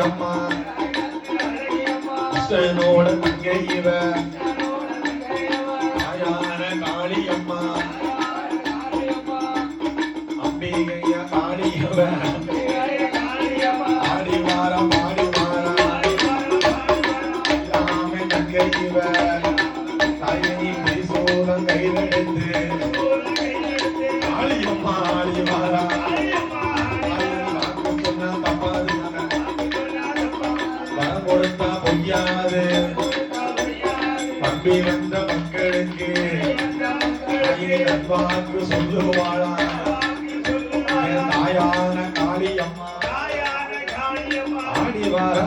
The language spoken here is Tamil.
அம்மா கிருஷ்ணனோட தங்கை இவ தாயான காளி அம்மா அம்பிகைய காளி இவ ஆடி வாரம் ஆடி வாரம் தங்கை இவ தாயனி பரிசோதம் கைதெடுத்து காளி அம்மா ஆடி வாரா கொடுத்தா பொய்யாது நம்பி வந்த மக்களுக்கு நல்வாக்கு சொல்லுவாளா தாயான காளி அம்மா ஆடி வார